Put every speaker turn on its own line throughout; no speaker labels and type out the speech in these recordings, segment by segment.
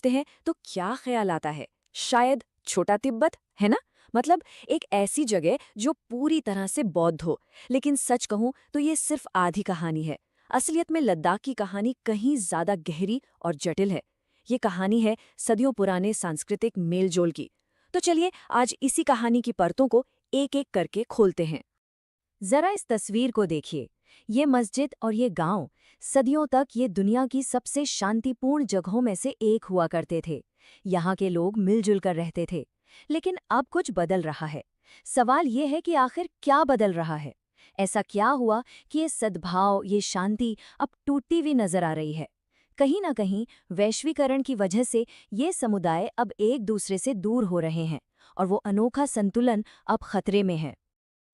हैं तो क्या ख्याल आता है? शायद छोटा तिब्बत, है ना? मतलब एक ऐसी जगह जो पूरी तरह से बौद्ध हो। लेकिन सच कहूं तो ये सिर्फ आधी कहानी है। असलियत में लद्दाख की कहानी कहीं ज्यादा गहरी और जटिल है। ये कहानी है सदियों पुराने सांस्कृतिक मेलजोल की। तो चलिए आज इसी कहानी की परतों को एक एक करके खोलते हैं। जरा इस तस्वीर को देखिए। ये मस्जिद और ये गांव सदियों तक ये दुनिया की सबसे शांतिपूर्ण जगहों में से एक हुआ करते थे। यहाँ के लोग मिलजुल कर रहते थे। लेकिन अब कुछ बदल रहा है। सवाल ये है कि आखिर क्या बदल रहा है? ऐसा क्या हुआ कि ये सद्भाव, ये शांति अब टूटती हुई नजर आ रही है? कहीं ना कहीं वैश्वीकरण की वजह से ये समुदाय अब एक दूसरे से दूर हो रहे हैं और वो अनोखा संतुलन अब खतरे में है।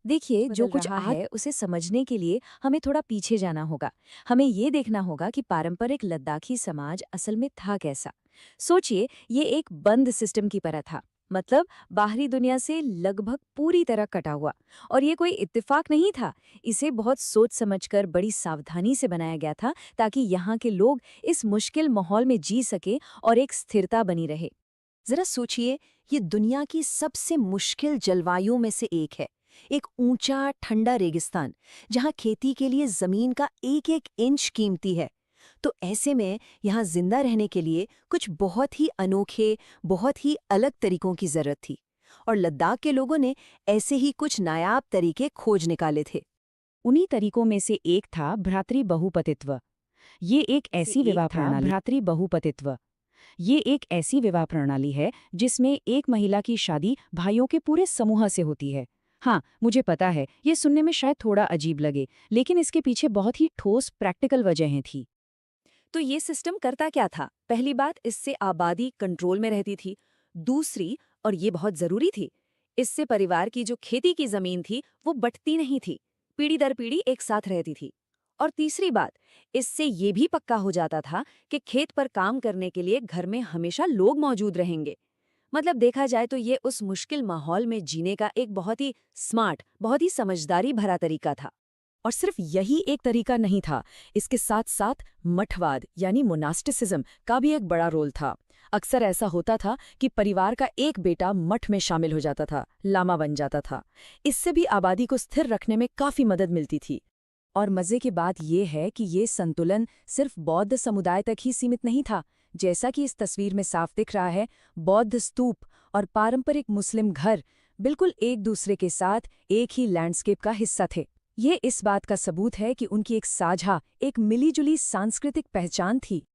देखिए, जो कुछ
रहा
आज
है।
है उसे समझने के लिए हमें थोड़ा पीछे जाना होगा। हमें ये देखना होगा कि पारंपरिक लद्दाखी समाज असल में था कैसा। सोचिए, ये एक बंद सिस्टम की तरह था। मतलब बाहरी दुनिया से लगभग पूरी तरह कटा हुआ। और ये कोई इत्तेफाक नहीं था। इसे बहुत सोच समझकर बड़ी सावधानी से बनाया गया था ताकि यहाँ के लोग इस मुश्किल माहौल में जी सके और एक स्थिरता बनी रहे। जरा सोचिए, ये दुनिया की सबसे मुश्किल जलवायु में से एक है। एक ऊंचा ठंडा रेगिस्तान जहां खेती के लिए जमीन का एक एक इंच कीमती है। तो ऐसे में यहाँ जिंदा रहने के लिए कुछ बहुत ही अनोखे, बहुत ही अलग तरीकों की जरूरत थी। और लद्दाख के लोगों ने ऐसे ही कुछ नायाब तरीके खोज निकाले थे।
उन्हीं तरीकों में से एक था भ्रातृ बहुपतित्व। ये एक ऐसी विवाह प्रणाली भ्रातृ बहुपतित्व ये एक ऐसी विवाह प्रणाली है जिसमें एक महिला की शादी भाइयों के पूरे समूह से होती है। हाँ, मुझे पता है, ये सुनने में शायद थोड़ा अजीब लगे, लेकिन इसके पीछे बहुत ही ठोस प्रैक्टिकल वजहें थी।
तो ये सिस्टम करता क्या था? पहली बात, इससे आबादी कंट्रोल में रहती थी। दूसरी, और ये बहुत जरूरी थी, इससे परिवार की जो खेती की जमीन थी वो बंटती नहीं थी, पीढ़ी दर पीढ़ी एक साथ रहती थी। और तीसरी बात, इससे ये भी पक्का हो जाता था कि खेत पर काम करने के लिए घर में हमेशा लोग मौजूद रहेंगे। मतलब देखा जाए तो ये उस मुश्किल माहौल में जीने का एक बहुत ही स्मार्ट, बहुत ही समझदारी भरा तरीका था। और सिर्फ यही एक तरीका नहीं था, इसके साथ साथ मठवाद यानी मोनास्टिसिज्म का भी एक बड़ा रोल था। अक्सर ऐसा होता था कि परिवार का एक बेटा मठ में शामिल हो जाता था, लामा बन जाता था। इससे भी आबादी को स्थिर रखने में काफी मदद मिलती थी। और मजे की बात यह है कि ये संतुलन सिर्फ बौद्ध समुदाय तक ही सीमित नहीं था। जैसा कि इस तस्वीर में साफ दिख रहा है, बौद्ध स्तूप और पारंपरिक मुस्लिम घर बिल्कुल एक दूसरे के साथ एक ही लैंडस्केप का हिस्सा थे। ये इस बात का सबूत है कि उनकी एक साझा, एक मिलीजुली सांस्कृतिक पहचान थी।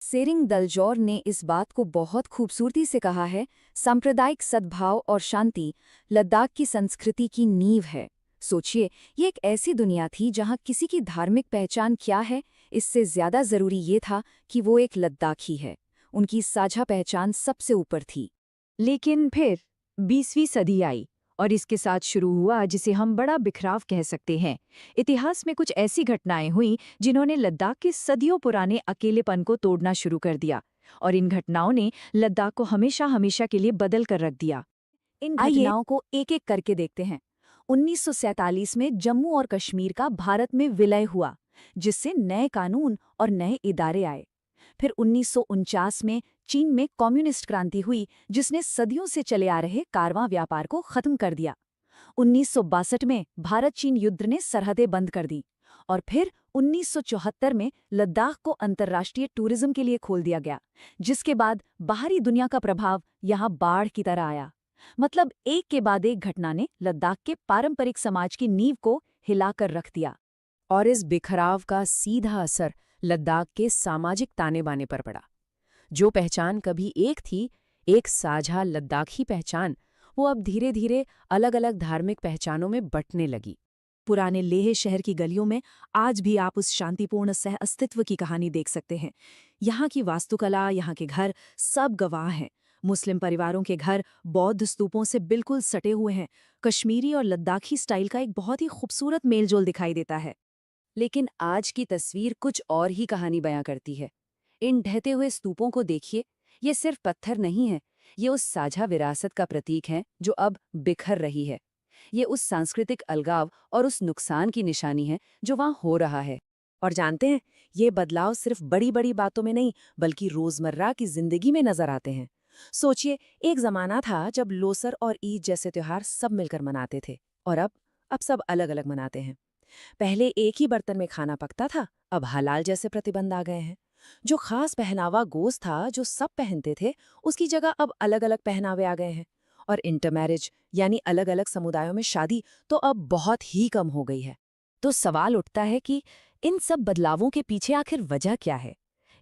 सेरिंग दलजौर ने इस बात को बहुत खूबसूरती से कहा है, सांप्रदायिक सद्भाव और शांति लद्दाख की संस्कृति की नींव है। सोचिए, ये एक ऐसी दुनिया थी जहाँ किसी की धार्मिक पहचान क्या है, इससे ज्यादा जरूरी ये था कि वो एक लद्दाखी है। उनकी साझा पहचान सबसे ऊपर थी। लेकिन फिर 20वीं सदी आई और इसके साथ शुरू हुआ जिसे हम बड़ा बिखराव कह सकते हैं। इतिहास में कुछ ऐसी घटनाएं हुई जिन्होंने लद्दाख के सदियों पुराने अकेलेपन को तोड़ना शुरू कर दिया, और इन घटनाओं ने लद्दाख को हमेशा हमेशा के लिए बदल कर रख दिया। इन घटनाओं को एक एक करके देखते हैं। 1947 में जम्मू और कश्मीर का भारत में विलय हुआ, जिससे नए कानून और नए इदारे आए। फिर 1949 में चीन में कम्युनिस्ट क्रांति हुई, जिसने सदियों से चले आ रहे कारवां व्यापार को खत्म कर दिया। 1962 में भारत चीन युद्ध ने सरहदें बंद कर दी। और फिर 1974 में लद्दाख को अंतर्राष्ट्रीय टूरिज्म के लिए खोल दिया गया, जिसके बाद बाहरी दुनिया का प्रभाव यहाँ बाढ़ की तरह आया। मतलब एक के बाद एक घटना ने लद्दाख के पारंपरिक समाज की नींव को हिलाकर रख दिया। और इस बिखराव का सीधा असर लद्दाख के सामाजिक ताने बाने पर पड़ा। जो पहचान कभी एक थी, एक साझा लद्दाखी पहचान, वो अब धीरे धीरे अलग अलग धार्मिक पहचानों में बंटने लगी। पुराने लेह शहर की गलियों में आज भी आप उस शांतिपूर्ण सह अस्तित्व की कहानी देख सकते हैं। यहाँ की वास्तुकला, यहाँ के घर सब गवाह हैं। मुस्लिम परिवारों के घर बौद्ध स्तूपों से बिल्कुल सटे हुए हैं। कश्मीरी और लद्दाखी स्टाइल का एक बहुत ही खूबसूरत मेलजोल दिखाई देता है। लेकिन आज की तस्वीर कुछ और ही कहानी बयां करती है। इन ढहते हुए स्तूपों को देखिए, ये सिर्फ पत्थर नहीं है, ये उस साझा विरासत का प्रतीक है जो अब बिखर रही है। ये उस सांस्कृतिक अलगाव और उस नुकसान की निशानी है जो वहाँ हो रहा है। और जानते हैं, ये बदलाव सिर्फ बड़ी बड़ी बातों में नहीं बल्कि रोजमर्रा की जिंदगी में नजर आते हैं। सोचिए, एक जमाना था जब लोसर और ईद जैसे त्योहार सब मिलकर मनाते थे, और अब सब अलग अलग मनाते हैं। पहले एक ही बर्तन में खाना पकता था, अब हलाल जैसे प्रतिबंध आ गए हैं। जो खास पहनावा गोश्त था जो सब पहनते थे, उसकी जगह अब अलग अलग पहनावे आ गए हैं। और इंटरमैरिज यानी अलग अलग समुदायों में शादी तो अब बहुत ही कम हो गई है। तो सवाल उठता है कि इन सब बदलावों के पीछे आखिर वजह क्या है।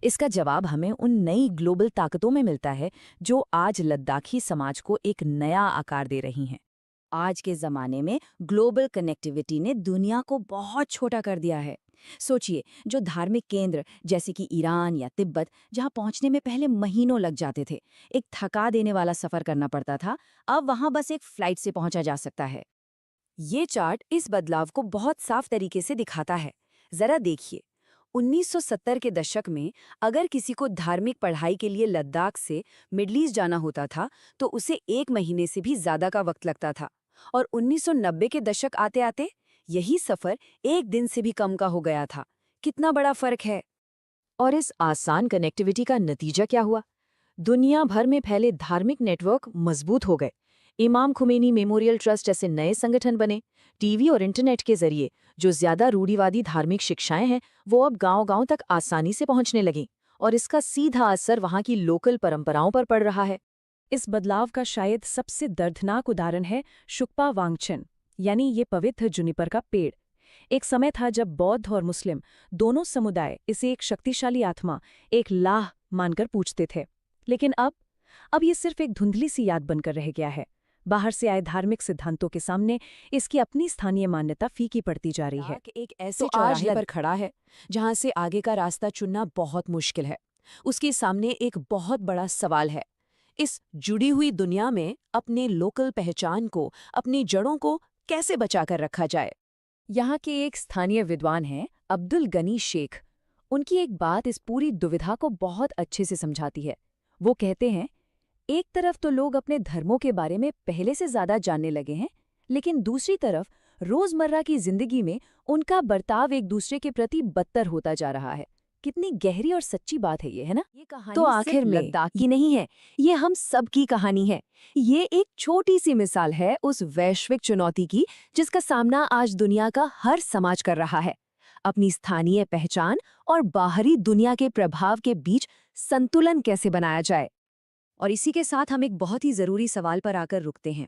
इसका जवाब हमें उन नई ग्लोबल ताकतों में मिलता है जो आज लद्दाखी समाज को एक नया आकार दे रही हैं। आज के ज़माने में ग्लोबल कनेक्टिविटी ने दुनिया को बहुत छोटा कर दिया है। सोचिए, जो धार्मिक केंद्र जैसे कि ईरान या तिब्बत, जहां पहुंचने में पहले महीनों लग जाते थे, एक थका देने वाला सफर करना पड़ता था, अब वहां बस एक फ्लाइट से पहुंचा जा सकता है। ये चार्ट इस बदलाव को बहुत साफ तरीके से दिखाता है। जरा देखिए, 1970 के दशक में अगर किसी को धार्मिक पढ़ाई के लिए लद्दाख से मिडल ईस्ट जाना होता था तो उसे 1 महीने से भी ज्यादा का वक्त लगता था, और 1990 के दशक आते आते यही सफर 1 दिन से भी कम का हो गया था। कितना बड़ा फर्क है। और इस आसान कनेक्टिविटी का नतीजा क्या हुआ? दुनिया भर में फैले धार्मिक नेटवर्क मजबूत हो गए। इमाम खुमैनी मेमोरियल ट्रस्ट जैसे नए संगठन बने। टीवी और इंटरनेट के जरिए जो ज्यादा रूढ़िवादी धार्मिक शिक्षाएं हैं वो अब गांव-गांव तक आसानी से पहुंचने लगीं, और इसका सीधा असर वहां की लोकल परंपराओं पर पड़ रहा है।
इस बदलाव का शायद सबसे दर्दनाक उदाहरण है शुक्पा वांगचन, यानी ये पवित्र जुनिपर का पेड़। एक समय था जब बौद्ध और मुस्लिम दोनों समुदाय इसे एक शक्तिशाली आत्मा, एक लाह मानकर पूजते थे। लेकिन अब ये सिर्फ एक धुंधली सी याद बनकर रह गया है। बाहर से आए धार्मिक सिद्धांतों के सामने इसकी अपनी स्थानीय मान्यता फीकी पड़ती जा रही है।
एक ऐसे चौराहे पर खड़ा है जहां से आगे का रास्ता चुनना बहुत मुश्किल है। उसके सामने एक बहुत बड़ा सवाल है। इस जुड़ी हुई दुनिया में अपने लोकल पहचान को, अपनी जड़ों को कैसे बचाकर रखा जाए? यहाँ के एक स्थानीय विद्वान हैं अब्दुल गनी शेख। उनकी एक बात इस पूरी दुविधा को बहुत अच्छे से समझाती है। वो कहते हैं, एक तरफ तो लोग अपने धर्मों के बारे में पहले से ज्यादा जानने लगे हैं, लेकिन दूसरी तरफ रोजमर्रा की जिंदगी में उनका बर्ताव एक दूसरे के प्रति बदतर होता जा रहा है। कितनी गहरी और सच्ची बात है ये, है ना? ये कहानी तो आखिर में लद्दाख की नहीं है, ये हम सब की कहानी है। ये एक छोटी सी मिसाल है उस वैश्विक चुनौती की जिसका सामना आज दुनिया का हर समाज कर रहा है। अपनी स्थानीय पहचान और बाहरी दुनिया के प्रभाव के बीच संतुलन कैसे बनाया जाए। और इसी के साथ हम एक बहुत ही जरूरी सवाल पर आकर रुकते हैं।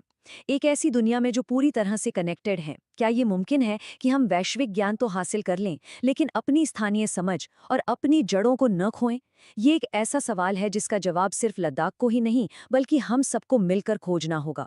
एक ऐसी दुनिया में जो पूरी तरह से कनेक्टेड है, क्या ये मुमकिन है कि हम वैश्विक ज्ञान तो हासिल कर लें लेकिन अपनी स्थानीय समझ और अपनी जड़ों को न खोएं? ये एक ऐसा सवाल है जिसका जवाब सिर्फ लद्दाख को ही नहीं बल्कि हम सबको मिलकर खोजना होगा।